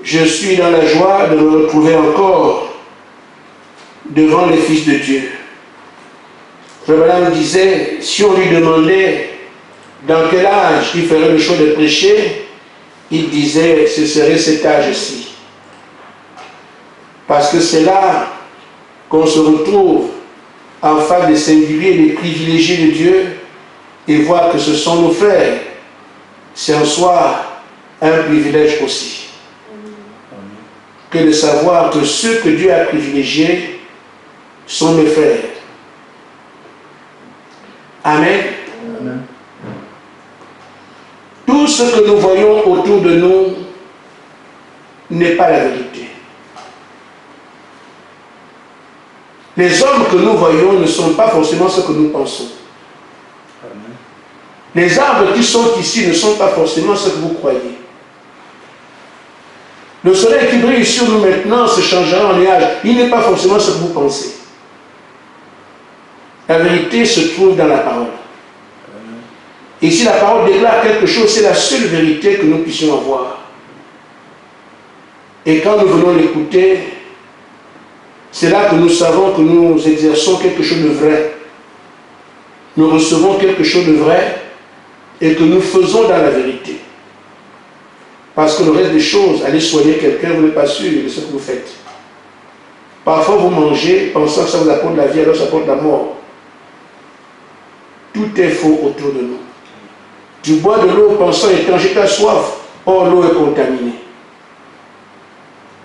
je suis dans la joie de me retrouver encore devant les fils de Dieu. Frère Branham disait, si on lui demandait dans quel âge il ferait le choix de prêcher, il disait, ce serait cet âge-ci. Parce que c'est là qu'on se retrouve en face des singuliers, des privilégiés de Dieu, et voir que ce sont nos frères. C'est en soi un privilège aussi. Que de savoir que ceux que Dieu a privilégiés sont mes frères. Amen. Amen. Tout ce que nous voyons autour de nous n'est pas la vérité. Les hommes que nous voyons ne sont pas forcément ce que nous pensons. Amen. Les arbres qui sont ici ne sont pas forcément ce que vous croyez. Le soleil qui brille sur nous maintenant se changera en nuage. Il n'est pas forcément ce que vous pensez. La vérité se trouve dans la parole. Et si la parole déclare quelque chose, c'est la seule vérité que nous puissions avoir. Et quand nous venons l'écouter, c'est là que nous savons que nous exerçons quelque chose de vrai. Nous recevons quelque chose de vrai et que nous faisons dans la vérité. Parce que le reste des choses, aller soigner quelqu'un, vous n'êtes pas sûr de ce que vous faites. Parfois vous mangez, pensant que ça vous apporte la vie, alors ça apporte la mort. Tout est faux autour de nous. Tu bois de l'eau pensant étranger, tu as soif, or l'eau est contaminée.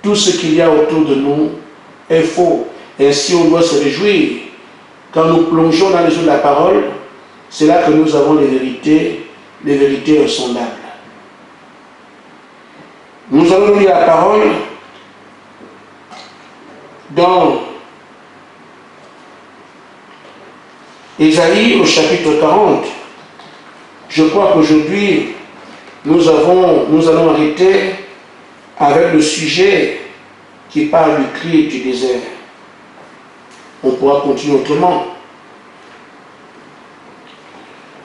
Tout ce qu'il y a autour de nous est faux. Ainsi on doit se réjouir. Quand nous plongeons dans les eaux de la parole, c'est là que nous avons les vérités insondables. Nous allons lire la parole dans Ésaïe au chapitre 40. Je crois qu'aujourd'hui, nous allons arrêter avec le sujet qui parle du cri du désert. On pourra continuer autrement.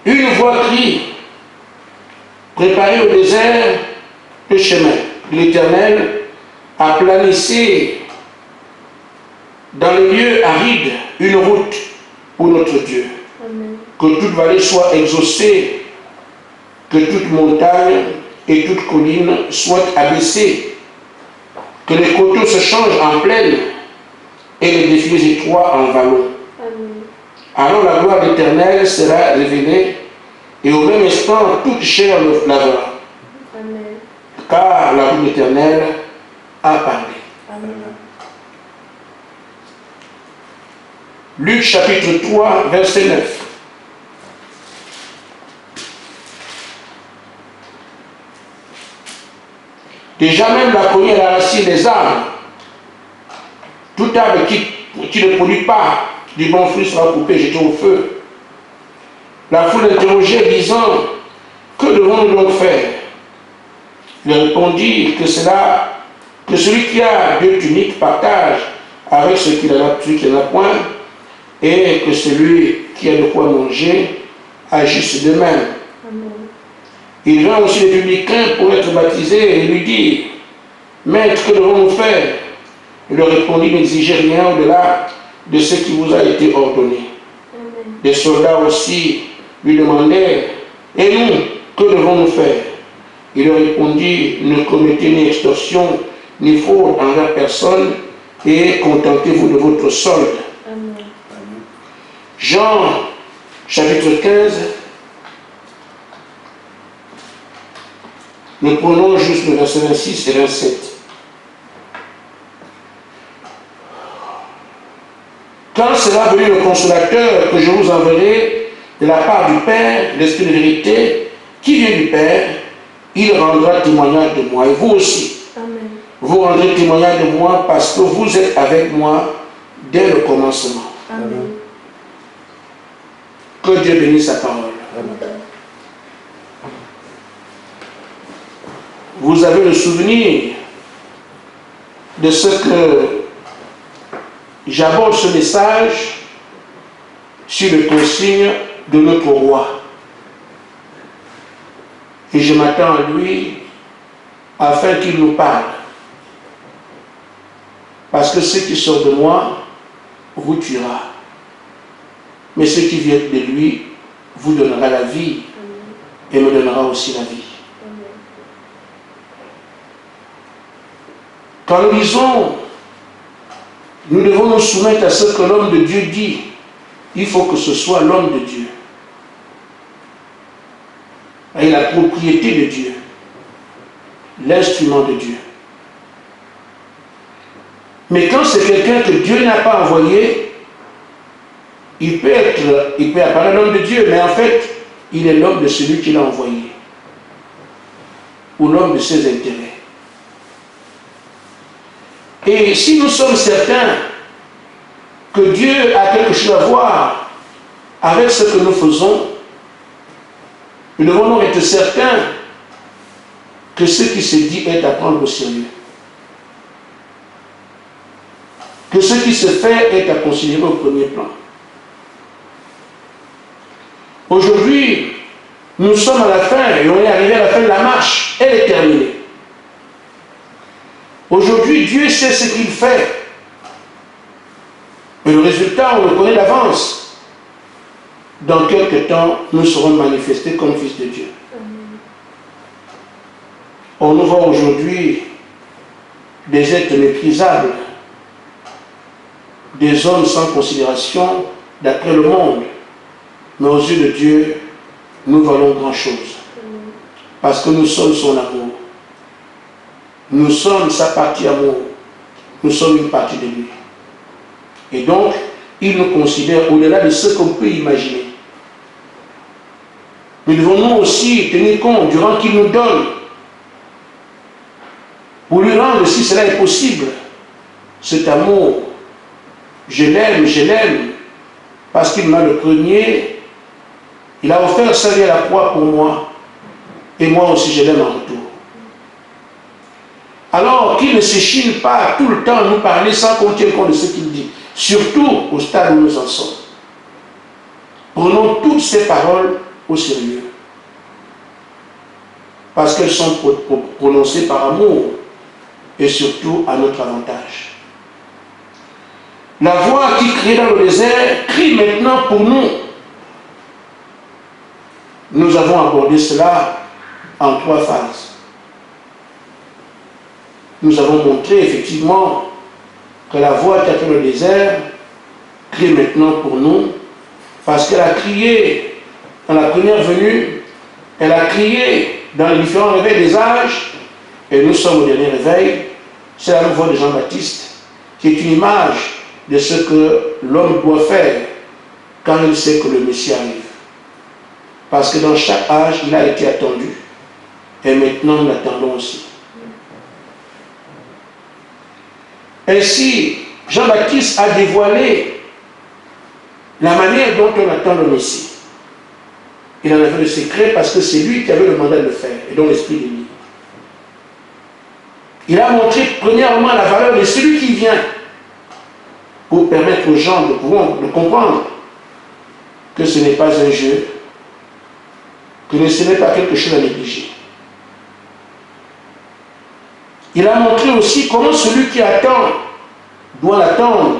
Une voix crie, préparez au désert le chemin. L'Éternel aplanissez dans les lieux arides une route pour notre Dieu. Amen. Que toute vallée soit exaucée, que toute montagne et toute colline soient abaissées, que les coteaux se changent en plaine et les défilés étroits en vallons. Alors la gloire de l'Éternel sera révélée et au même instant toute chair le lavera. Car la bouche de l'Éternel a parlé. Amen. Luc chapitre 3, verset 9. Déjà même la cognée à la racine des arbres. Tout arbre qui ne produit pas du bon fruit sera coupé, jeté au feu. La foule interrogeait, disant, que devons-nous donc faire? Il répondit que celui qui a 2 tuniques partage avec celui qui n'en a point, et que celui qui a de quoi manger agisse de même. Amen. Il vint aussi les publicains pour être baptisés et lui dit, Maître, que devons-nous faire? Il leur répondit, n'exigez rien au-delà de ce qui vous a été ordonné. Amen. Des soldats aussi lui demandèrent, et nous, que devons-nous faire? Il leur répondit, ne commettez ni extorsion, ni fraude envers personne, et contentez-vous de votre solde. Amen. Jean, chapitre 15, nous prenons juste le verset 26 et 27. Quand sera venu le consolateur que je vous enverrai de la part du Père, l'Esprit de vérité, qui vient du Père, il rendra témoignage de moi. Et vous aussi, amen, vous rendrez témoignage de moi parce que vous êtes avec moi dès le commencement. Amen. Que Dieu bénisse sa parole. Amen. Vous avez le souvenir de ce que j'aborde ce message sur le consigne de notre roi. Et je m'attends à lui afin qu'il nous parle. Parce que ce qui sort de moi vous tuera. Mais ce qui vient de lui vous donnera la vie et me donnera aussi la vie. Quand nous disons, nous devons nous soumettre à ce que l'homme de Dieu dit, il faut que ce soit l'homme de Dieu. Et la propriété de Dieu, l'instrument de Dieu. Mais quand c'est quelqu'un que Dieu n'a pas envoyé, il peut apparaître l'homme de Dieu, mais en fait, il est l'homme de celui qui l'a envoyé, ou l'homme de ses intérêts. Et si nous sommes certains que Dieu a quelque chose à voir avec ce que nous faisons, nous devons donc être certains que ce qui se dit est à prendre au sérieux. Que ce qui se fait est à considérer au premier plan. Aujourd'hui, nous sommes à la fin et on est arrivé à la fin de la marche. Elle est terminée. Aujourd'hui, Dieu sait ce qu'il fait. Et le résultat, on le connaît d'avance. Dans quelque temps, nous serons manifestés comme fils de Dieu. On nous voit aujourd'hui des êtres méprisables, des hommes sans considération d'après le monde. Mais aux yeux de Dieu, nous valons grand-chose. Parce que nous sommes son amour. Nous sommes sa partie amour. Nous sommes une partie de lui. Et donc, il nous considère au-delà de ce qu'on peut imaginer. Nous devons nous aussi tenir compte du rang qu'il nous donne. Pour lui rendre, si cela est possible, cet amour. Je l'aime, parce qu'il m'a le premier. Il a offert sa vie à la croix pour moi. Et moi aussi, je l'aime en retour. Alors qu'il ne s'échine pas tout le temps à nous parler sans qu'on tienne compte de ce qu'il dit. Surtout au stade où nous en sommes. Prenons toutes ces paroles au sérieux. Parce qu'elles sont prononcées par amour et surtout à notre avantage. La voix qui criait dans le désert crie maintenant pour nous. Nous avons abordé cela en 3 phases. Nous avons montré effectivement que la voix qui a fait le désert crie maintenant pour nous, parce qu'elle a crié dans la première venue, elle a crié dans les différents réveils des âges, et nous sommes au dernier réveil. C'est la voix de Jean-Baptiste, qui est une image de ce que l'homme doit faire quand il sait que le Messie arrive. Parce que dans chaque âge, il a été attendu. Et maintenant, nous l'attendons aussi. Ainsi, Jean-Baptiste a dévoilé la manière dont on attend le Messie. Il en avait le secret parce que c'est lui qui avait le mandat de le faire et dont l'Esprit est lié. Il a montré premièrement la valeur de celui qui vient pour permettre aux gens de comprendre que ce n'est pas un jeu, que ce n'est pas quelque chose à négliger. Il a montré aussi comment celui qui attend doit l'attendre,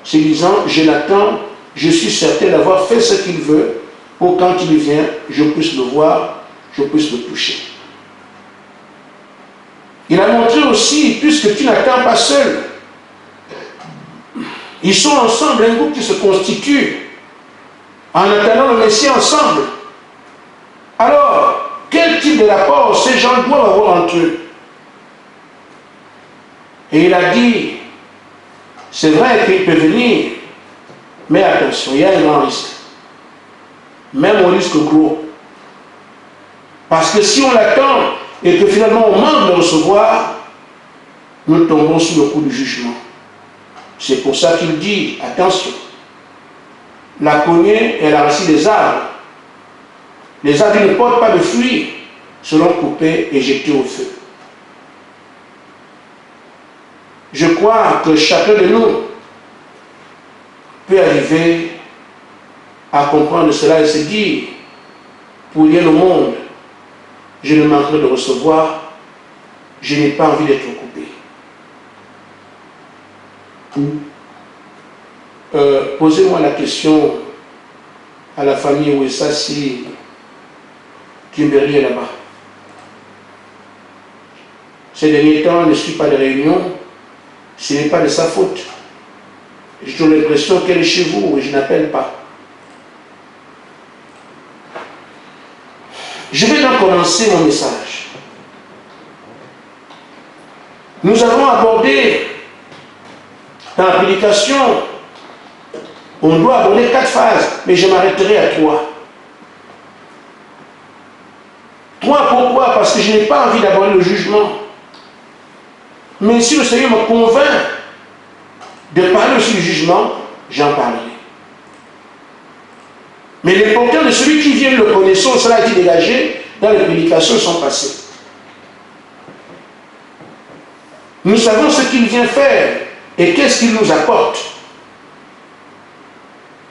se disant, je l'attends, je suis certain d'avoir fait ce qu'il veut, pour quand il vient, je puisse le voir, je puisse le toucher. Il a montré aussi, puisque tu n'attends pas seul, ils sont ensemble, un groupe qui se constitue, en attendant le Messie ensemble. Alors, quel type de rapport ces gens doivent avoir entre eux? Et il a dit, c'est vrai qu'il peut venir, mais attention, il y a un grand risque. Même au risque gros. Parce que si on l'attend et que finalement on manque de recevoir, nous tombons sous le coup du jugement. C'est pour ça qu'il dit, attention, la cognée est la racine des arbres. Les arbres ne portent pas de fruits, seront coupés et jetés au feu. Je crois que chacun de nous peut arriver à comprendre cela et se dire, pour rien au monde, je ne manquerai de recevoir, je n'ai pas envie d'être coupé. Posez-moi la question à la famille Ouessa si Kimberly est là-bas. Ces derniers temps, ne suis pas de réunion, ce n'est pas de sa faute. J'ai toujours l'impression qu'elle est chez vous et je n'appelle pas. Je vais donc commencer mon message. Nous avons abordé dans la prédication, on doit aborder 4 phases, mais je m'arrêterai à 3. 3, pourquoi? Parce que je n'ai pas envie d'aborder le jugement. Mais si le Seigneur me convainc de parler aussi du jugement, j'en parlerai. Mais l'important de celui qui vient le connaissant, cela a été dégagé dans les prédications sont passées. Nous savons ce qu'il vient faire et qu'est-ce qu'il nous apporte.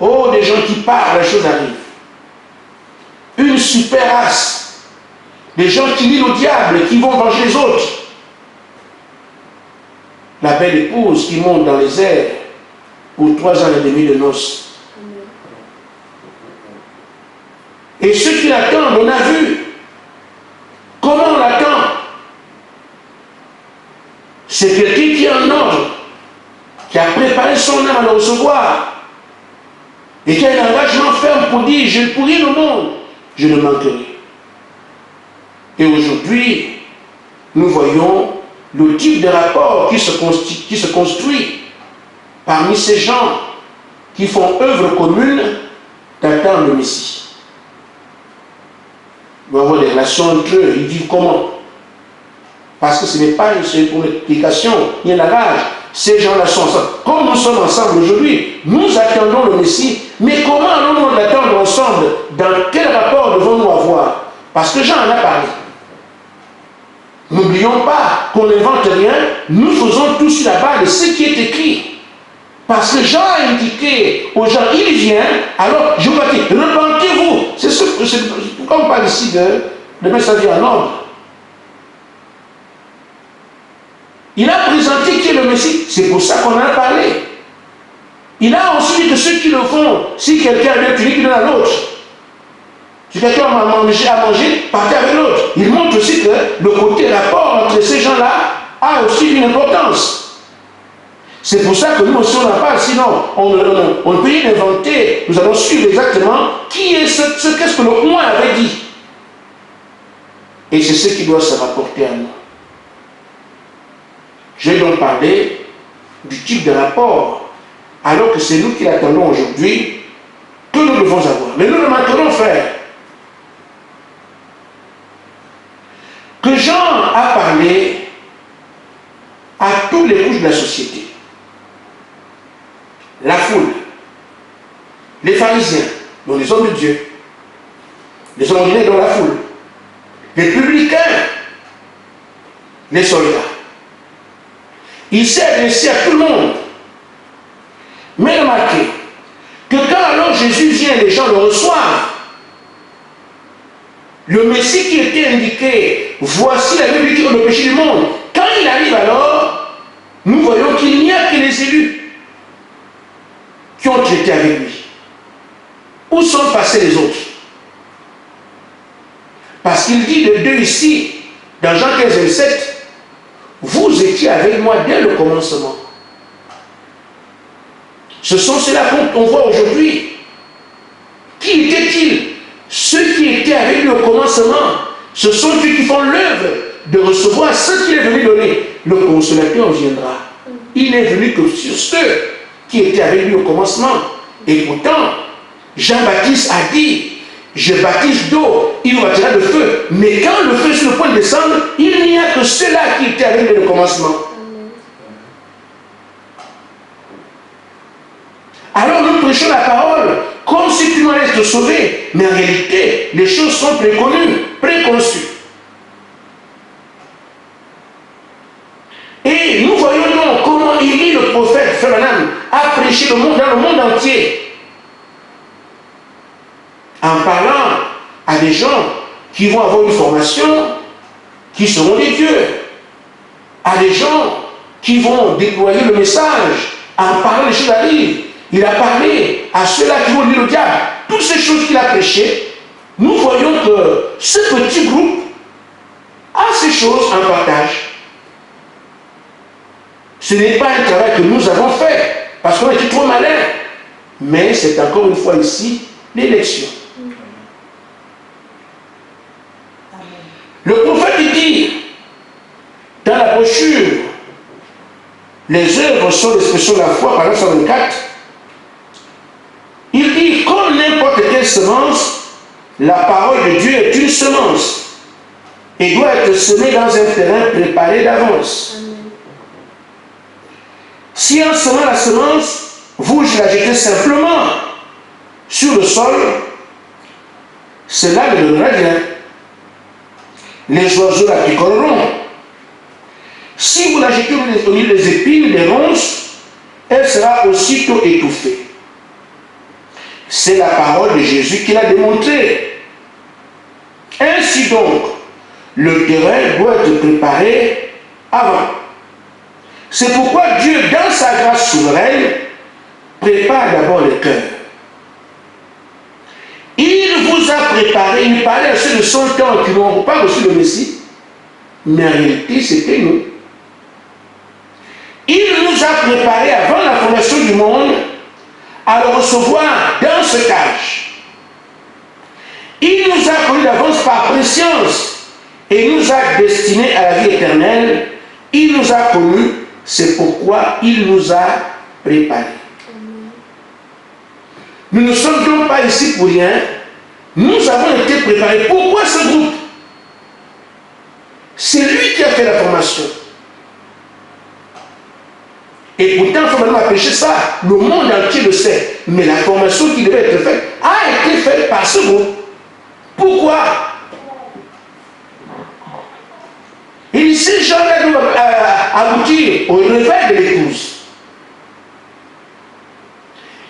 Oh, des gens qui parlent, la chose arrive. Une super race. Des gens qui lient au diable et qui vont venger les autres. La belle épouse qui monte dans les airs pour 3 ans et demi de noces. Et ceux qui l'attendent, on a vu. Comment on l'attend? C'est quelqu'un qui est en ordre, qui a préparé son âme à le recevoir, et qui a un engagement ferme pour dire, je pour rien au monde, je ne manquerai. Et aujourd'hui, nous voyons le type de rapport qui se construit parmi ces gens qui font œuvre commune d'attendre le Messie. Nous avons des relations entre eux, ils vivent comment? Parce que ce n'est pas une explication, il y a un lavage. Ces gens-là sont ensemble. Comme nous sommes ensemble aujourd'hui, nous attendons le Messie, mais comment allons-nous l'attendre ensemble? Dans quel rapport devons-nous avoir? Parce que Jean en a parlé. N'oublions pas qu'on n'invente rien, nous faisons tout sur la base de ce qui est écrit. Parce que Jean a indiqué aux gens, il vient, alors je vous dis, repentez-vous. C'est pourquoi on parle ici de mettre sa vie en ordre. Il a présenté qui est le Messie, c'est pour ça qu'on en a parlé. Il a aussi dit que ceux qui le font, si quelqu'un a bien puni, il donne à l'autre. Si quelqu'un a mangé, partez avec l'autre. Il montre aussi que le côté rapport entre ces gens-là a aussi une importance. C'est pour ça que nous aussi on en parle, sinon on ne peut rien inventer. Nous allons suivre exactement qui est qu'est-ce que le roi avait dit. Et c'est ce qui doit se rapporter à nous. Je vais donc parler du type de rapport, alors que c'est nous qui l'attendons aujourd'hui, que nous devons avoir. Mais nous ne manquerons faire. Que Jean a parlé à toutes les couches de la société. La foule, les pharisiens, dont les hommes de Dieu, les hommes ordinaires dans la foule, les publicains, les soldats. Il s'est adressé à tout le monde. Mais remarquez que quand alors Jésus vient, les gens le reçoivent. Le Messie qui était indiqué, voici la Bible qui est le péché du monde. Quand il arrive alors, nous voyons qu'il n'y a que les élus qui ont traité avec lui. Où sont passés les autres? Parce qu'il dit de deux ici, dans Jean 15, 27, vous étiez avec moi dès le commencement. Ce sont ceux-là qu'on voit aujourd'hui. Qui étaient-ils? Ceux qui étaient avec lui au commencement. Ce sont ceux qui font l'œuvre de recevoir ce qu'il est venu donner. Le consolateur viendra. Il n'est venu que sur ceux qui étaient avec lui au commencement. Et pourtant, Jean-Baptiste a dit, je baptise d'eau, il vous baptisera de feu. Mais quand le feu est sur le point de descendre, il n'y a que ceux-là qui étaient avec lui au commencement. Alors nous prêchons la parole comme si tout le monde allait être sauvé. Mais en réalité, les choses sont préconnues, préconçues. Et nous voyons donc comment Élie, le prophète, Fernand, a prêché le monde, dans le monde entier. En parlant à des gens qui vont avoir une formation, qui seront des dieux. À des gens qui vont déployer le message En parlant, les choses arrivent. Il a parlé à ceux-là qui vont lire le diable. Toutes ces choses qu'il a prêchées, nous voyons que ce petit groupe a ces choses en partage. Ce n'est pas un travail que nous avons fait, parce qu'on était trop malins. Mais c'est encore une fois ici l'élection. Le prophète dit, dans la brochure, les œuvres sont l'expression de la foi, par exemple 124, il dit, comme n'importe quelle semence, la parole de Dieu est une semence et doit être semée dans un terrain préparé d'avance. Si en semant la semence, vous la jetez simplement sur le sol, cela ne donnera rien. Les oiseaux la picoreront. Si vous la jetez au milieu des épines, des ronces, elle sera aussitôt étouffée. C'est la parole de Jésus qui l'a démontré. Ainsi donc, le terrain doit être préparé avant. C'est pourquoi Dieu, dans sa grâce souveraine, prépare d'abord le cœur. Il vous a préparé, il parlait à ceux de son temps qui n'ont pas reçu le Messie, mais en réalité c'était nous. Il nous a préparé avant la fondation du monde à le recevoir dans ce cage. Il nous a connu d'avance par préscience et nous a destinés à la vie éternelle. Il nous a connus, c'est pourquoi il nous a préparés. Nous ne sommes donc pas ici pour rien. Nous avons été préparés. Pourquoi ce groupe? C'est lui qui a fait la formation. Et pourtant, il faut maintenant empêcher ça. Le monde entier le sait. Mais la formation qui devait être faite a été faite par ce groupe. Pourquoi? Il dit, ces gens-là doivent aboutir au réveil de l'épouse.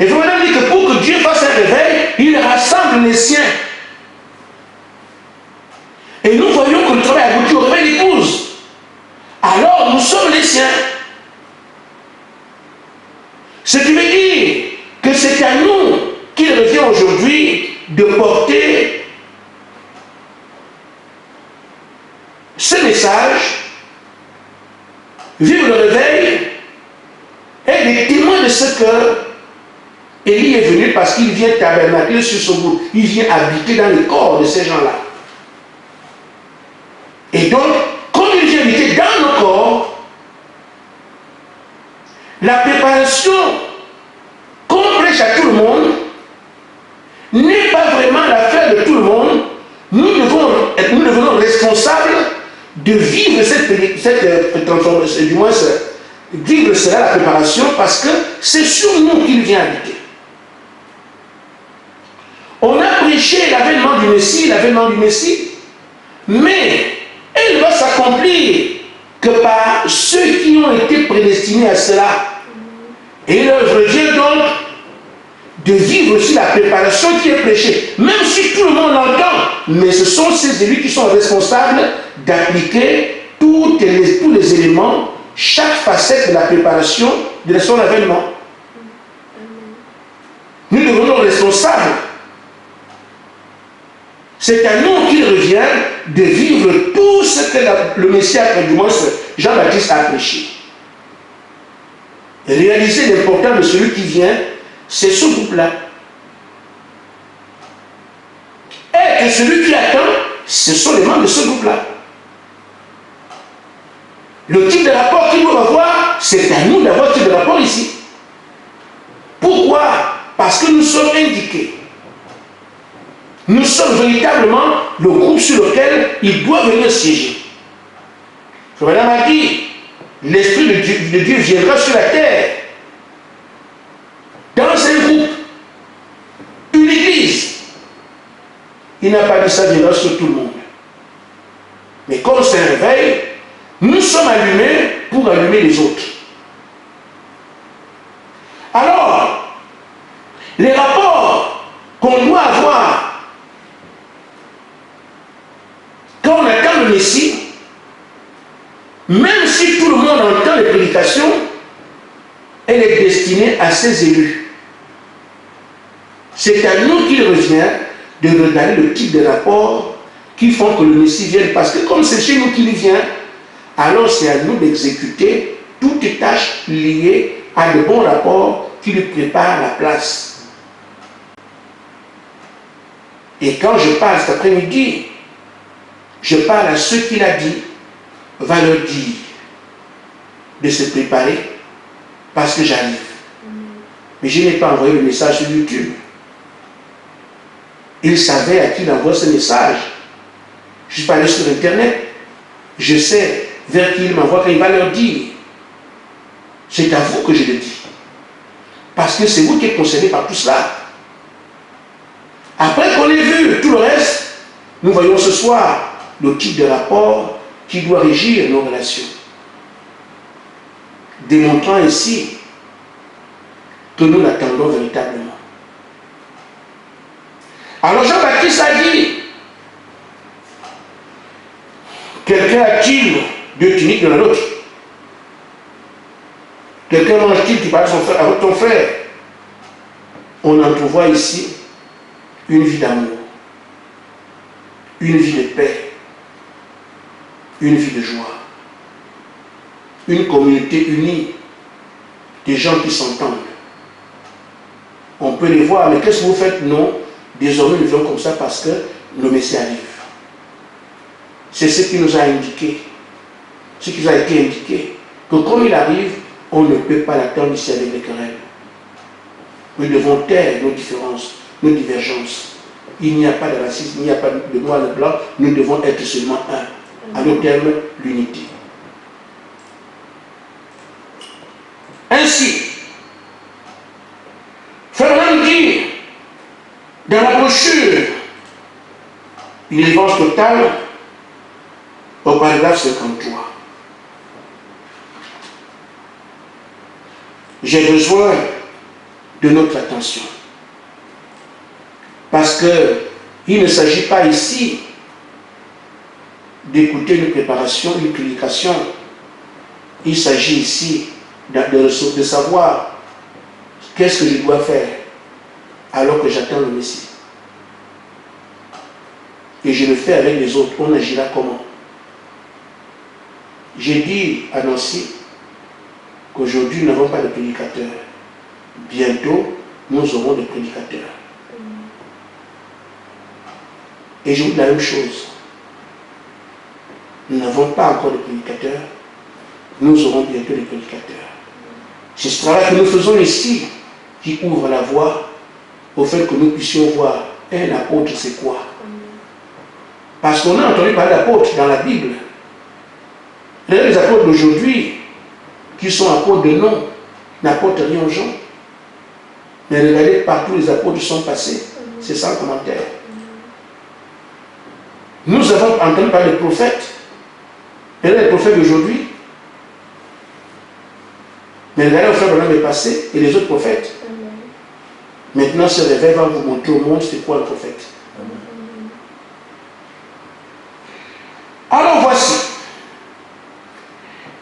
Et il faut maintenant dire que pour que Dieu fasse un réveil, il rassemble les siens. Et nous voyons que le travail aboutit au réveil de l'épouse. Alors nous sommes les siens. Ce qui veut dire que c'est à nous qu'il revient aujourd'hui de porter ce message, vivre le réveil, et des témoins de ce que Élie est venu parce qu'il vient tabernaculer sur ce groupe. Il vient habiter dans le corps de ces gens-là. Et donc, comme il vient habiter dans nos corps, la préparation qu'on prêche à tout le monde n'est pas vraiment l'affaire de tout le monde. Nous devenons responsables de vivre cette transformation, du moins vivre cela, la préparation, parce que c'est sur nous qu'il vient habiter. On a prêché l'avènement du Messie, mais elle va s'accomplir que par ceux qui ont été prédestinés à cela. Et il revient donc de vivre aussi la préparation qui est prêchée, même si tout le monde l'entend, mais ce sont ces élus qui sont responsables d'appliquer tous les éléments, chaque facette de la préparation de son avènement. Nous devenons responsables. C'est à nous qu'il revient de vivre tout ce que le Messie, du moins Jean-Baptiste a prêché. Réaliser l'importance de celui qui vient, c'est ce groupe-là. Et que celui qui attend, ce sont les membres de ce groupe-là. Le type de rapport qu'ils doivent avoir, c'est à nous d'avoir ce type de rapport ici. Pourquoi? Parce que nous sommes indiqués. Nous sommes véritablement le groupe sur lequel il doit venir siéger. Madame a dit, l'Esprit de Dieu viendra sur la terre, dans un groupe, une église. Il n'a pas dit ça viendra sur tout le monde. Mais comme c'est un réveil, nous sommes allumés pour allumer les autres. Alors, les rapports qu'on doit avoir quand on attend le Messie, même si tout le monde entend les prédications, elle est destinée à ses élus. C'est à nous qu'il revient de regarder le type de rapport qui font que le Messie vienne. Parce que comme c'est chez nous qu'il vient, alors c'est à nous d'exécuter toutes les tâches liées à de bons rapports qui lui préparent la place. Et quand je parle cet après-midi, je parle à ceux qu'il a dit, va leur dire de se préparer parce que j'arrive. Mais je n'ai pas envoyé le message sur YouTube. Il savait à qui il envoie ce message. Je suis pas allé sur Internet. Je sais vers qui il m'envoie quand il va leur dire. C'est à vous que je le dis. Parce que c'est vous qui êtes concernés par tout cela. Après qu'on ait vu tout le reste, nous voyons ce soir le type de rapport qui doit régir nos relations. Démontrant ainsi que nous l'attendons véritablement. Alors Jean-Baptiste a dit, quelqu'un a-t-il deux tuniques dans la nôtre? Quelqu'un mange-t-il qui parle avec ton frère? On entrevoit ici une vie d'amour, une vie de paix, une vie de joie, une communauté unie, des gens qui s'entendent. On peut les voir, mais qu'est-ce que vous faites? Non, désormais nous vivons comme ça parce que le Messie arrive. C'est ce qui nous a indiqué, ce qui nous a été indiqué, que comme il arrive, on ne peut pas l'attendre ici avec les querelles. Nous devons taire nos différences, nos divergences. Il n'y a pas de racisme, il n'y a pas de noir et de blanc, nous devons être seulement un. À nos termes, l'unité. Ainsi, Fernand dit, dans la brochure, une délivrance totale, au paragraphe 53. J'ai besoin de notre attention. Parce qu'il ne s'agit pas ici d'écouter une préparation, une prédication. Il s'agit ici de savoir qu'est-ce que je dois faire alors que j'attends le Messie. Et je le fais avec les autres. On agira comment? J'ai dit à Nancy qu'aujourd'hui nous n'avons pas de prédicateurs. Bientôt, nous aurons des prédicateurs. Et je vous dis la même chose. Nous n'avons pas encore de prédicateurs. Nous aurons bientôt des prédicateurs. C'est ce travail que nous faisons ici qui ouvre la voie au fait que nous puissions voir un apôtre, c'est quoi? Parce qu'on a entendu parler d'apôtres dans la Bible. Les apôtres d'aujourd'hui, qui sont apôtres de nom, n'apportent rien aux gens. Mais regardez, partout les apôtres sont passés. C'est sans commentaire. Nous avons entendu parler des prophètes. Et là, les prophètes d'aujourd'hui. Mais regardez au frère Branham est passé et les autres prophètes. Maintenant, ce réveil va vous montrer au monde c'est quoi le prophète. Alors voici.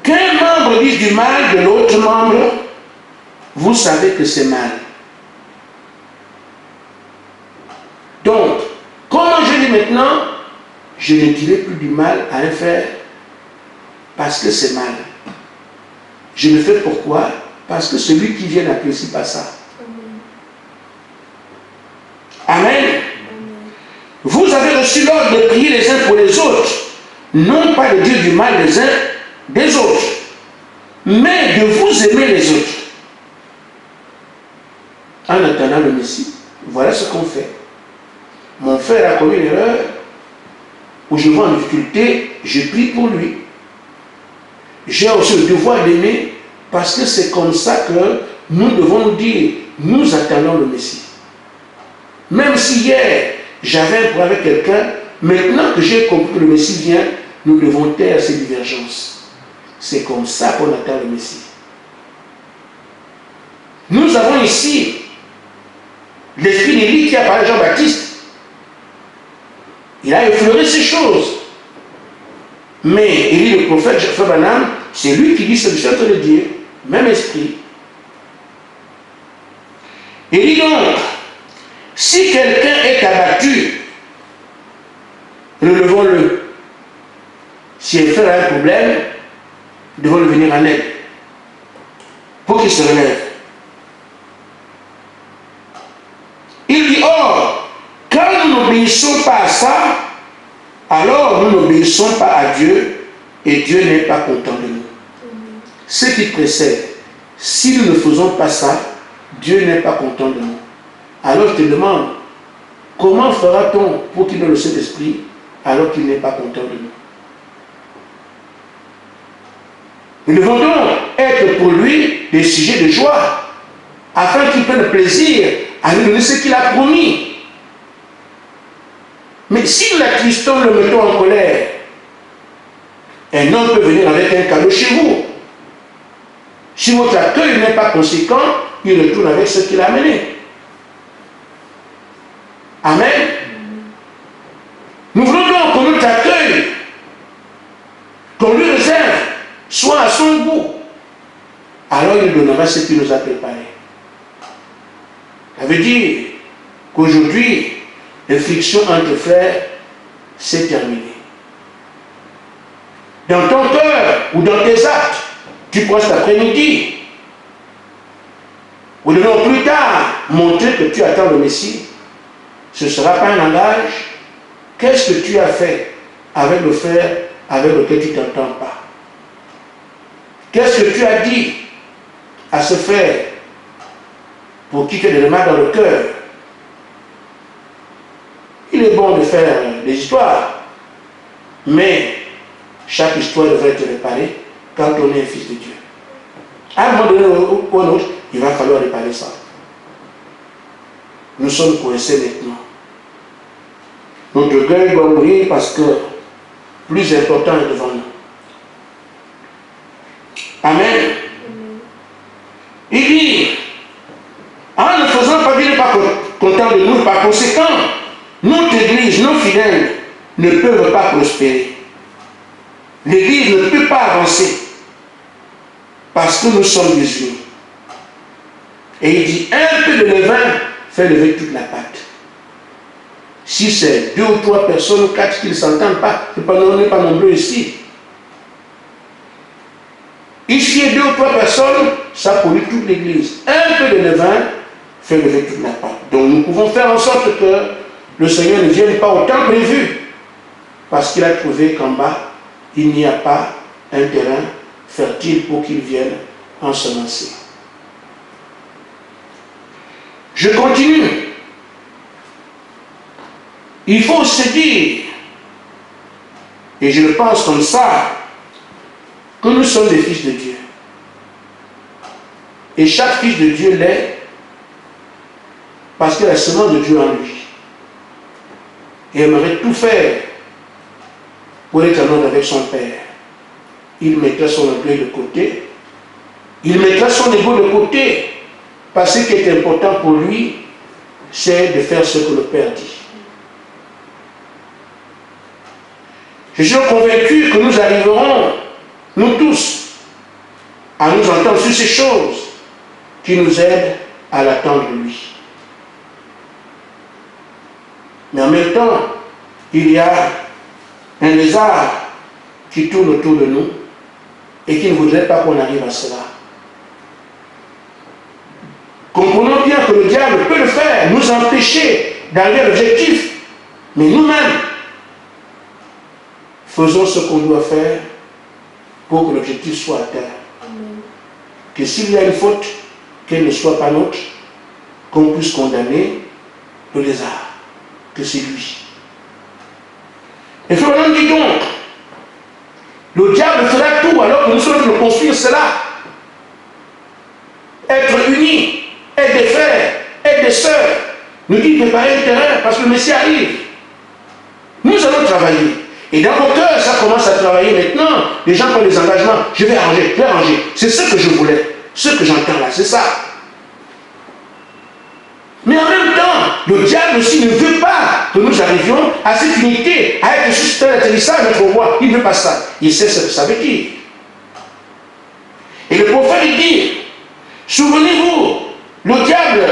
Qu'un membre dise du mal de l'autre membre, vous savez que c'est mal. Donc, comment je dis maintenant, je ne dirai plus du mal à un frère parce que c'est mal. Je le fais pourquoi? Parce que celui qui vient n'apprécie pas ça. Amen. Vous avez reçu l'ordre de prier les uns pour les autres, non pas de dire du mal des uns des autres, mais de vous aimer les autres. En attendant le Messie, voilà ce qu'on fait. Mon frère a commis une erreur, où je vois en difficulté, je prie pour lui. J'ai aussi le devoir d'aimer, parce que c'est comme ça que nous devons nous dire, nous attendons le Messie. Même si hier, j'avais un problème avec quelqu'un, maintenant que j'ai compris que le Messie vient, nous devons taire ces divergences. C'est comme ça qu'on attend le Messie. Nous avons ici l'esprit d'Élie qui a parlé à Jean-Baptiste. Il a effleuré ces choses. Mais Élie, le prophète, Frère Branham, c'est lui qui dit ce que je suis en train de dire. Même esprit. Il dit donc, si quelqu'un est abattu, relevons-le. Si un frère a un problème, nous devons lui venir en aide pour qu'il se relève. Il dit, or, quand nous n'obéissons pas à ça, alors nous n'obéissons pas à Dieu et Dieu n'est pas content de nous. Ce qui précède, si nous ne faisons pas ça, Dieu n'est pas content de nous. Alors je te demande, comment fera-t-on pour qu'il ait le Saint-Esprit alors qu'il n'est pas content de nous? Nous devons donc être pour lui des sujets de joie, afin qu'il prenne plaisir à nous donner ce qu'il a promis. Mais si nous l'attristons, le mettons en colère, un homme peut venir avec un cadeau chez vous. Si votre accueil n'est pas conséquent, il retourne avec ce qu'il a amené. Amen. Nous voulons donc que notre accueil, qu'on lui réserve, soit à son goût. Alors il donnera ce qu'il nous a préparé. Ça veut dire qu'aujourd'hui, l'infliction entre frères, c'est terminé. Dans ton cœur ou dans tes actes, tu pourras cet après-midi, ou de non plus tard, montrer que tu attends le Messie. Ce ne sera pas un langage. Qu'est-ce que tu as fait avec le frère avec lequel tu ne t'entends pas? Qu'est-ce que tu as dit à ce frère pour qui tu as des remarques dans le cœur? Il est bon de faire des histoires, mais chaque histoire devrait être réparée quand on est un fils de Dieu. À un moment donné ou un autre, il va falloir réparer ça. Nous sommes coincés maintenant. Notre cœur doit mourir parce que plus important est devant nous. Amen. Il dit, en ne faisant pas Dieu n'est pas content de nous, par conséquent, notre Église, nos fidèles ne peuvent pas prospérer. L'Église ne peut pas avancer parce que nous sommes désunis. Et il dit, un peu de levain fait lever toute la pâte. Si c'est 2 ou 3 personnes ou 4 qui ne s'entendent pas, on n'est pas nombreux ici. Ici, 2 ou 3 personnes, ça pollue toute l'Église. Un peu de levain fait lever toute la pâte. Donc nous pouvons faire en sorte que le Seigneur ne vienne pas au temps prévu, parce qu'il a trouvé qu'en bas, il n'y a pas un terrain fertile pour qu'il vienne ensemencer. Je continue. Il faut se dire, et je le pense comme ça, que nous sommes des fils de Dieu. Et chaque fils de Dieu l'est parce qu'il a la semence de Dieu en lui. Et aimerait tout faire pour être en ordre avec son Père. Il mettrait son orgueil de côté. Il mettrait son ego de côté. Parce que ce qui est important pour lui, c'est de faire ce que le Père dit. Je suis convaincu que nous arriverons, nous tous, à nous entendre sur ces choses qui nous aident à l'attendre lui. Mais en même temps, il y a un lézard qui tourne autour de nous et qui ne voudrait pas qu'on arrive à cela. Comprenons bien que le diable peut le faire, nous empêcher d'arriver à l'objectif, mais nous-mêmes, faisons ce qu'on doit faire pour que l'objectif soit atteint. Que s'il y a une faute, qu'elle ne soit pas nôtre, qu'on puisse condamner le lézard, que c'est lui. Et Florian dit donc, le diable fera tout alors que nous sommes en train de construire cela. Être unis, être des frères, être des sœurs, nous dit préparer le terrain parce que le Messie arrive. Nous allons travailler. Et dans vos cœurs, ça commence à travailler maintenant. Les gens prennent des engagements. Je vais arranger, je vais arranger. C'est ce que je voulais. Ce que j'entends là, c'est ça. Mais en même temps, le diable aussi ne veut pas que nous arrivions à cette unité, à être juste un atterrissage à notre voie. Il ne veut pas ça. Il sait ce que ça veut dire. Et le prophète dit, souvenez-vous, le diable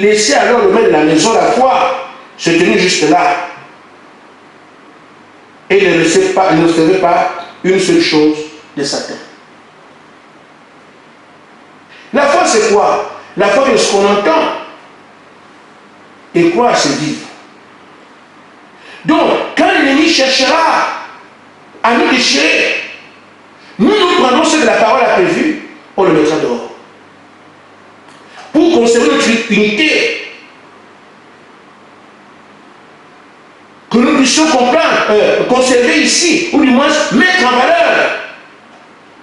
il laissait alors le maître de la maison la foi se tenir juste là. Et il ne recevait pas une seule chose de Satan. La foi, c'est quoi? La foi, c'est ce qu'on entend. Et quoi, c'est vivre. Donc, quand l'ennemi cherchera à nous déchirer, nous prenons ce que la parole a prévu, on le mettra dehors. Pour conserver notre unité, que nous puissions conserver ici, ou du moins mettre en valeur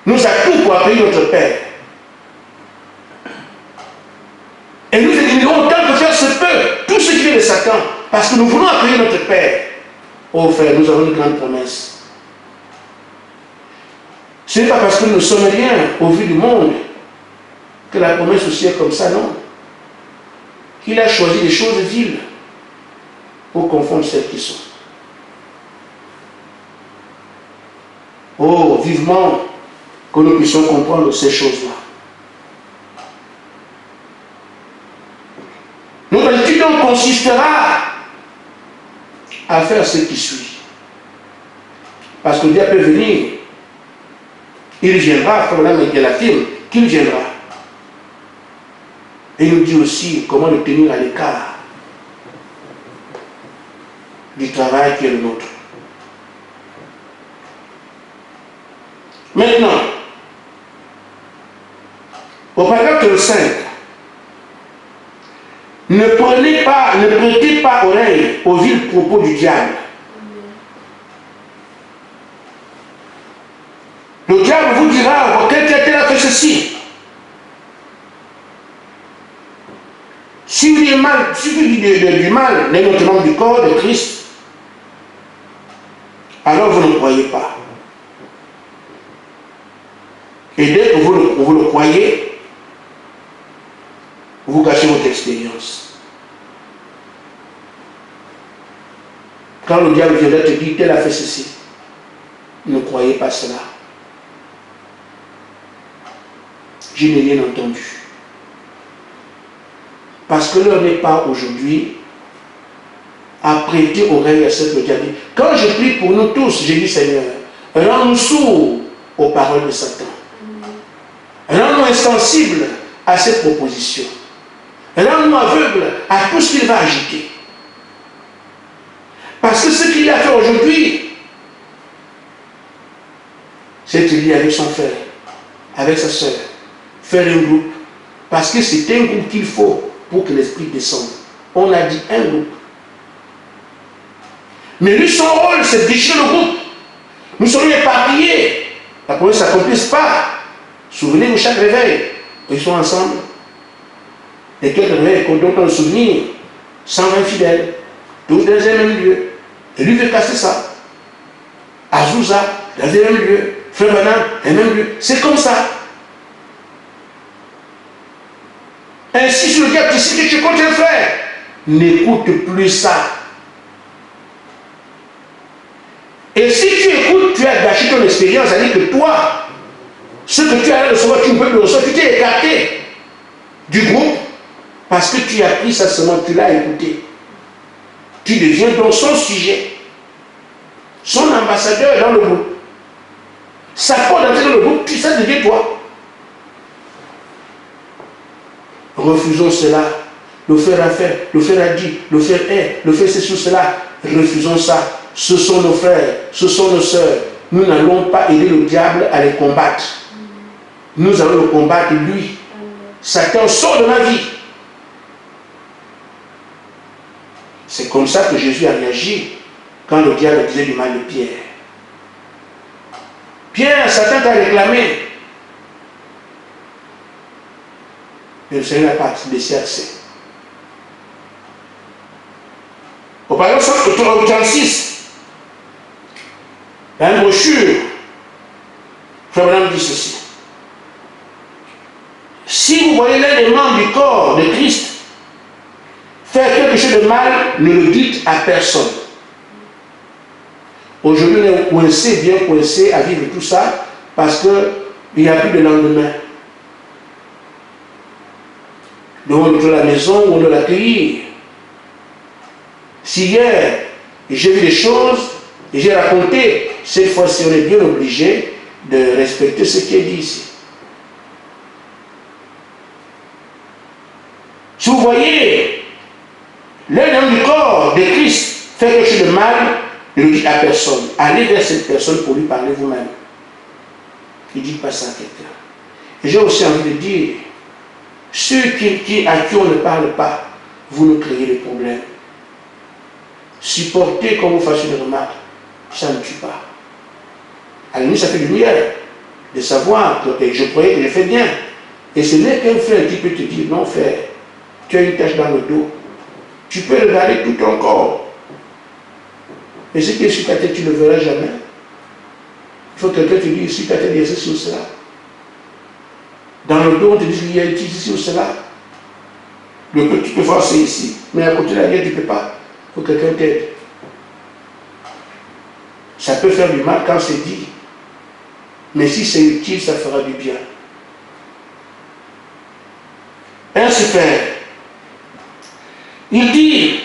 nos atouts pour appeler notre Père. Et nous éliminerons autant que faire se peut tout ce qui vient de Satan, parce que nous voulons appeler notre Père. Oh frère, nous avons une grande promesse. Ce n'est pas parce que nous ne sommes rien au vu du monde que la promesse aussi est comme ça, non. Il a choisi des choses viles pour confondre celles qui sont. Oh, vivement que nous puissions comprendre ces choses-là. Notre attitude donc consistera à faire ce qui suit. Parce que Dieu peut venir. Il viendra, comme l'a dit Galatim, qu'il viendra. Et il nous dit aussi comment le tenir à l'écart du travail qui est le nôtre. Maintenant, au paragraphe 5, ne prêtez pas oreille aux vils propos du diable. Le diable vous dira, quelqu'un a fait ceci. Si vous dites du mal, notamment du corps de Christ, alors vous ne croyez pas. Et dès que vous le croyez, vous gâchez votre expérience. Quand le diable viendra te dire, tel a fait ceci, ne croyez pas cela. Je n'ai rien entendu. Parce que l'heure n'est pas aujourd'hui à prêter oreille à ce que Dieu a dit. Quand je prie pour nous tous, j'ai dit Seigneur, rends-nous sourds aux paroles de Satan. Rends-nous insensibles à ses propositions. Rends-nous aveugles à tout ce qu'il va agiter. Parce que ce qu'il a fait aujourd'hui, c'est qu'il dit avec son frère, avec sa soeur, faire un groupe. Parce que c'est un groupe qu'il faut pour que l'esprit descende. On a dit un groupe. Mais lui, son rôle, c'est de déchirer le groupe. Nous sommes éparpillés. La promesse ne s'accomplisse pas. Souvenez-vous chaque réveil. Ils sont ensemble. Et quel réveil dont on le souvenir 120 fidèles. Tous dans un même lieu. Et lui veut casser ça. Azusa, dans un même lieu. Frère Banane, un même lieu. C'est comme ça. Ainsi, sur le diable, si que tu comptes le faire, n'écoute plus ça. Et si tu écoutes, tu as gâché ton expérience, c'est-à-dire que toi, ce que tu as recevoir, tu ne peux le recevoir, tu t'es écarté du groupe parce que tu as pris sa semence, tu l'as écouté. Tu deviens donc son sujet, son ambassadeur dans le groupe. Ça porte d'entrer dans le groupe, ça devient toi. Refusons cela. Le frère a fait, le frère a dit, le frère est, le frère c'est sur cela. Refusons ça. Ce sont nos frères, ce sont nos sœurs. Nous n'allons pas aider le diable à les combattre. Nous allons le combattre lui. Satan sort de ma vie. C'est comme ça que Jésus a réagi quand le diable disait du mal de Pierre. Pierre, Satan t'a réclamé. Mais le Seigneur n'a pas laissé accès. Au paragraphe 36, dans une brochure, Frère Branham dit ceci. Si vous voyez l'un des membres du corps de Christ faire quelque chose de mal, ne le dites à personne. Aujourd'hui, on est coincé, bien coincé à vivre tout ça, parce qu'il n'y a plus de lendemain. devons rentrer à la maison où on doit l'accueillir. Si hier, j'ai vu des choses et j'ai raconté, cette fois-ci, on est bien obligé de respecter ce qui est dit ici. Si vous voyez, l'un du corps de Christ fait quelque chose de mal, ne le dites à personne. Allez vers cette personne pour lui parler vous-même. Ne dites pas ça à quelqu'un. Et j'ai aussi envie de dire, ceux à qui on ne parle pas, vous nous créez des problèmes. Supportez quand vous faites une remarque, ça ne tue pas. À la limite, ça fait du bien de savoir que je croyais que je fais bien. Et ce n'est qu'un frère qui peut te dire, non frère, tu as une tache dans le dos. Tu peux regarder tout ton corps. Et ce qui est sur ta tête, tu ne le verras jamais. Il faut que quelqu'un te dise, sur ta tête, il y a ceci ou cela. Dans le dos, on te dit, il y a ici ou cela. Le peu, tu peux voir, c'est ici. Mais à côté de la guerre, tu ne peux pas. Il faut que quelqu'un t'aide. Ça peut faire du mal quand c'est dit. Mais si c'est utile, ça fera du bien. Ainsi fait, il dit,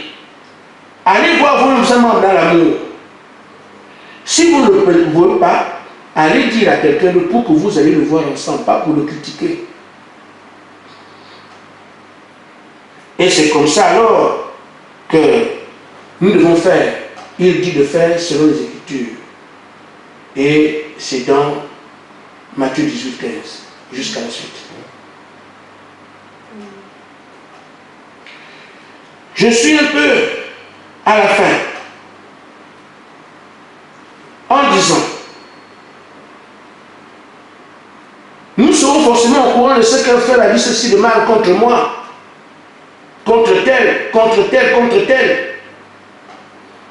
allez voir vous seulement dans l'amour. Si vous ne le voyez pas, allez dire à quelqu'un pour que vous allez le voir ensemble, pas pour le critiquer. Et c'est comme ça alors que nous devons faire. Il dit de faire selon les Écritures. Et c'est dans Matthieu 18, 15, jusqu'à la suite. Je suis un peu à la fin en disant, nous serons forcément au courant de ce qu'un frère a dit ceci de mal contre moi, contre tel, contre tel, contre tel.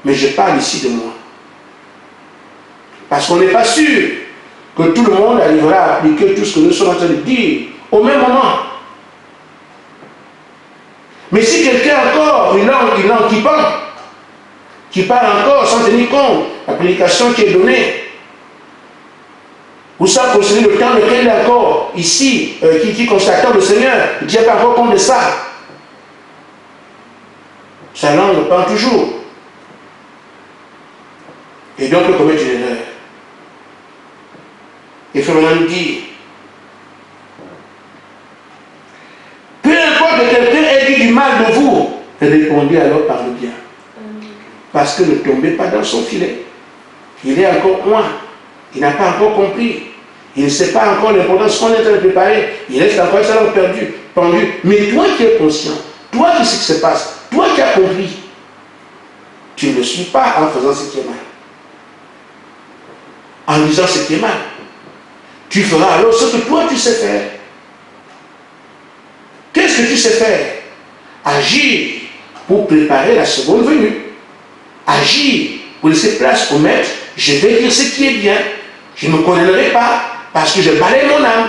Mais je parle ici de moi. Parce qu'on n'est pas sûr que tout le monde arrivera à appliquer tout ce que nous sommes en train de dire au même moment. Mais si quelqu'un a encore une langue qui parle encore sans tenir compte de l'application qui est donnée, ou sans considérer le temps dans lequel il est encore ici, qui constate le Seigneur, il ne tient pas encore compte de ça. Sa langue parle toujours. Et donc il commet une erreur. Il faut maintenant dire, peu importe que quelqu'un ait dit du mal de vous, répondez alors par le bien. Parce que ne tombez pas dans son filet. Il est encore loin. Il n'a pas encore compris. Il ne sait pas encore l'importance qu'on est en train de préparer. Il reste encore sa langue pendu. Mais toi qui es conscient, toi qui sais ce qui se passe, toi qui as compris, tu ne le suis pas en faisant ce qui est mal. En disant ce qui est mal. Tu feras alors ce que toi tu sais faire. Qu'est-ce que tu sais faire? Agir pour préparer la seconde venue. Agir pour laisser place au maître. Je vais dire ce qui est bien. Je ne me condamnerai pas parce que je balaye mon âme.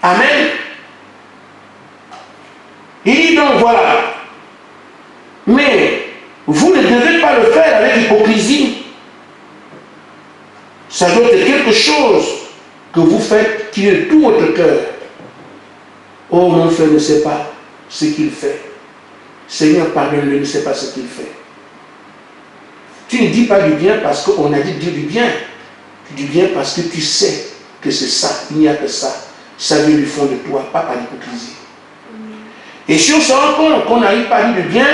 Amen. Il dit donc voilà. Mais vous ne devez pas le faire avec hypocrisie. Ça doit être quelque chose que vous faites qui est de tout votre cœur. Oh, mon frère ne sait pas ce qu'il fait. Seigneur, pardonne-le, ne sait pas ce qu'il fait. Tu ne dis pas du bien parce qu'on a dit de dire du bien. Tu dis bien parce que tu sais que c'est ça, il n'y a que ça. Ça vient du fond de toi, pas par l'hypocrisie. Et si on se rend compte qu'on n'arrive pas à dire du bien,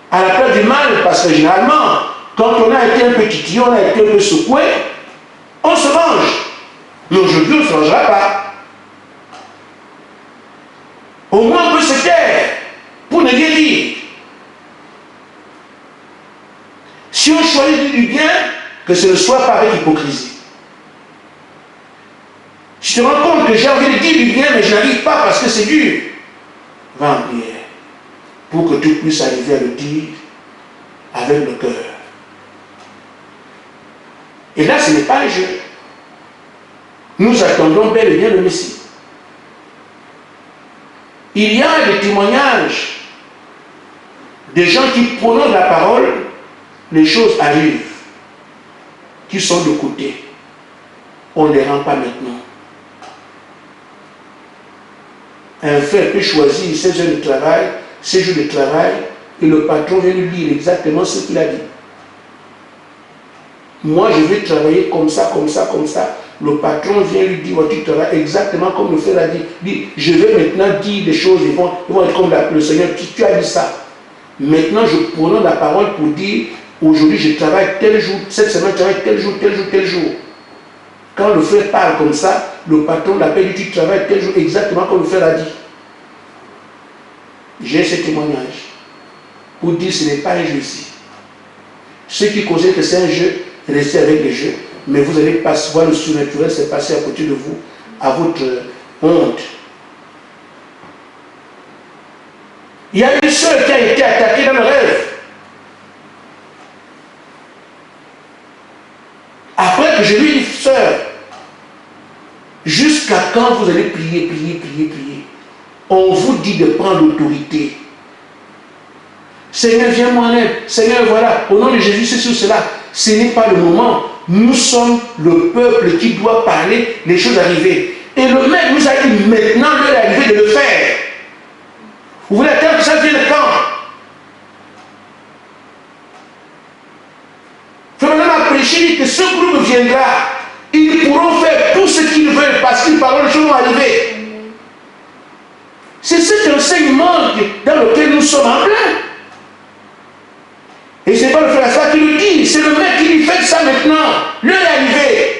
à la peur du mal, parce que généralement, quand on a été un peu titillé, on a été un peu secoué, on se venge. Mais aujourd'hui, on ne se vengera pas. Au moins, on peut se taire pour ne rien dire. Si on choisit de dire du bien, que ce ne soit pas avec hypocrisie. Je te rends compte que j'ai envie de dire du bien, mais je n'arrive pas parce que c'est dur. Va en prière pour que tu puisses arriver à le dire avec le cœur. Et là, ce n'est pas un jeu. Nous attendons bel et bien le Messie. Il y a des témoignages des gens qui prononcent la parole, les choses arrivent, qui sont de côté. On ne les rend pas maintenant. Un frère peut choisir ses heures de travail, ses jours de travail, et le patron vient lui dire exactement ce qu'il a dit. Moi, je vais travailler comme ça, comme ça, comme ça. Le patron vient lui dire, tu travailles exactement comme le frère a dit. Il dit, je vais maintenant dire des choses, ils vont être comme le Seigneur, tu as dit ça. Maintenant, je prends la parole pour dire, aujourd'hui, je travaille tel jour, cette semaine, je travaille tel jour, tel jour, tel jour. Quand le frère parle comme ça, le patron l'appelle, tu travailles tel jour, exactement comme le frère a dit. J'ai ce témoignage pour dire que ce n'est pas un jeu ici. Ceux qui considèrent que c'est un jeu, restez avec les jeux. Mais vous allez pas voir le surnaturel se passer à côté de vous, à votre honte. Il y a une sœur qui a été attaquée dans le rêve. Après que je lui ai dit, sœur, jusqu'à quand vous allez prier, prier, prier, prier? On vous dit de prendre l'autorité. Seigneur, viens moi en aide. Seigneur, voilà, au nom de Jésus, c'est sur cela. Ce n'est pas le moment. Nous sommes le peuple qui doit parler, les choses arriver. Et le maître nous a dit, maintenant, l'heure est arrivée de le faire. Vous voulez attendre que ça vienne quand? Frère Branham a prêché, dit que ce groupe viendra. Ils pourront faire tout ce qu'ils veulent parce qu'ils parlent, les choses vont arriver. C'est cet enseignement dans lequel nous sommes en plein. Et ce n'est pas le frère Assa qui le dit, c'est le maître qui lui fait ça maintenant. L'heure est arrivée.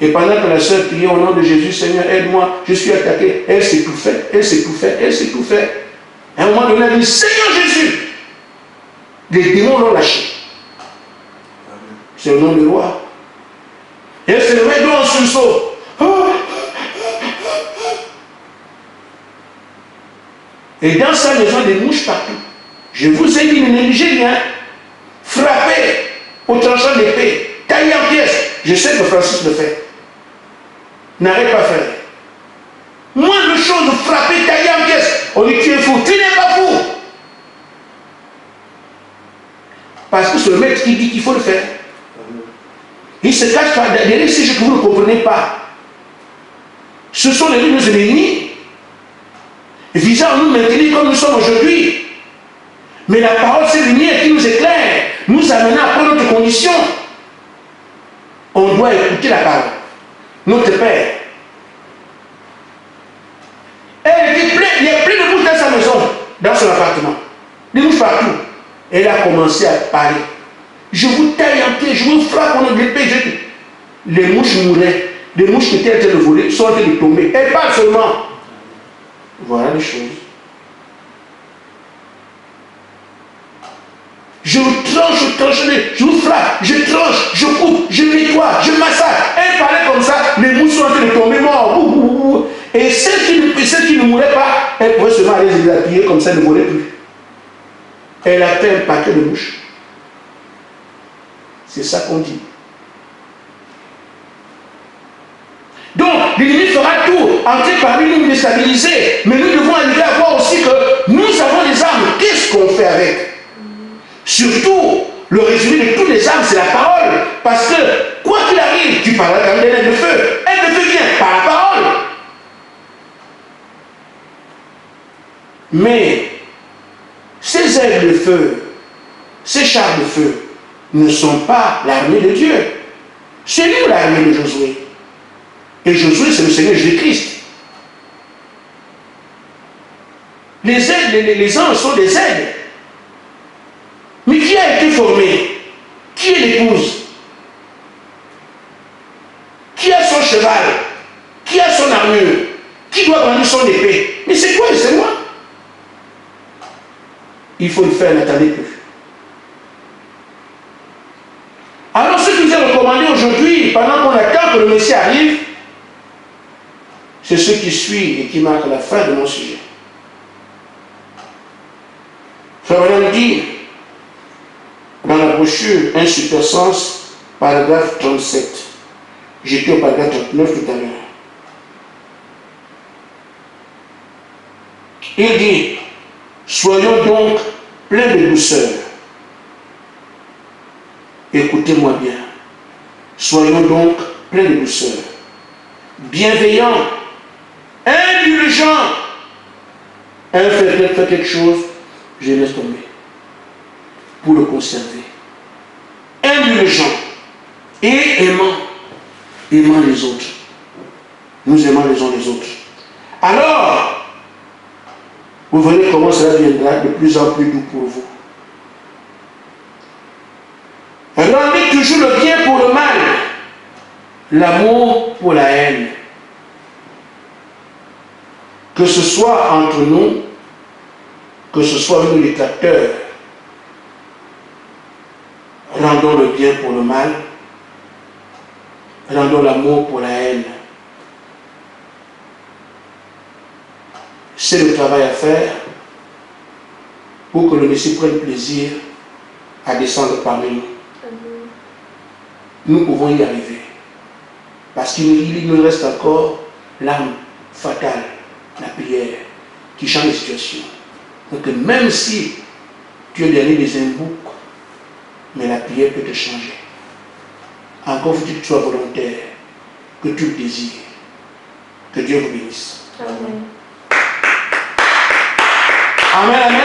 Et pendant que la sœur priait au nom de Jésus, Seigneur, aide-moi, je suis attaqué. Elle s'étouffait, elle s'étouffait, elle s'étouffait. À un moment donné, elle dit, Seigneur Jésus, les démons l'ont lâché. C'est le nom du roi. Et elle se levait dans un sursaut. Et dans sa maison, des mouches partout. Je vous ai dit, ne négligez rien. Frappez au tranchant d'épée, taillez en pièces. Je sais que Francis le fait. N'arrête pas faire. Moindre chose, frapper, tailler en pièces. On dit, tu es fou. Tu n'es pas fou. Parce que c'est le maître qui dit qu'il faut le faire. Il se cache pas derrière ces choses que vous ne comprenez pas. Ce sont les nos ennemis visant à nous maintenir comme nous sommes aujourd'hui. Mais la parole, c'est lumière qui nous éclaire, nous amenant à prendre notre condition. On doit écouter la parole. Notre Père. Elle était pleine, il y a plein de mouches dans sa maison, dans son appartement. Des mouches partout. Elle a commencé à parler. Je vous taille en pied, je vous frappe en l'épée. Les mouches mouraient. Les mouches qui étaient en train de voler sont en train de tomber. Elle parle seulement. Voilà les choses. Je vous tranche, je vous frappe, je tranche, je coupe, je nettoie, je massacre. Elle parlait comme ça, les mouches sont en train de tomber morts. Et celles qui ne mouraient pas, elles pouvaient seulement aller les appuyer comme ça, ne volaient plus. Elle a fait un paquet de mouches. C'est ça qu'on dit. Donc, l'ennemi fera tout, entrer parmi nous, déstabiliser. Mais nous devons arriver à voir aussi que nous avons des armes. Qu'est-ce qu'on fait avec? Surtout, le résumé de toutes les armes, c'est la parole. Parce que, quoi qu'il arrive, tu parles quand même d'aile de feu. Elle de feu vient par la parole. Mais, ces ailes de feu, ces chars de feu, ne sont pas l'armée de Dieu. C'est nous l'armée de Josué. Et Josué, c'est le Seigneur Jésus-Christ. Les aides, les anges sont des aides. Mais qui a été formé? Qui est l'épouse? Qui a son cheval? Qui a son armure? Qui doit brandir son épée? Mais c'est quoi? C'est moi. Il faut le faire, n'attendez plus. Alors ce qui nous est recommandé aujourd'hui, pendant qu'on attend que le Messie arrive, c'est ce qui suit et qui marque la fin de mon sujet. Frère Branham dit, dans la brochure, un super sens, paragraphe 37. J'étais au paragraphe 39 tout à l'heure. Il dit, soyons donc pleins de douceur. Écoutez-moi bien. Soyons donc pleins de douceur, bienveillant, indulgent. Un fait quelque chose, je laisse tomber pour le conserver. Indulgent et aimant les autres. Nous aimons les uns les autres. Alors, vous verrez comment cela viendra de plus en plus doux pour vous. Rendez toujours le bien pour le mal, l'amour pour la haine. Que ce soit entre nous, que ce soit nous les acteurs, rendons le bien pour le mal, rendons l'amour pour la haine. C'est le travail à faire pour que le Messie prenne plaisir à descendre parmi nous. Nous pouvons y arriver. Parce qu'il nous reste encore l'arme fatale, la prière, qui change les situations. Donc même si tu es dernier des embouts, mais la prière peut te changer. Encore faut-il que tu sois volontaire, que tu le désires. Que Dieu vous bénisse. Amen. Amen, amen.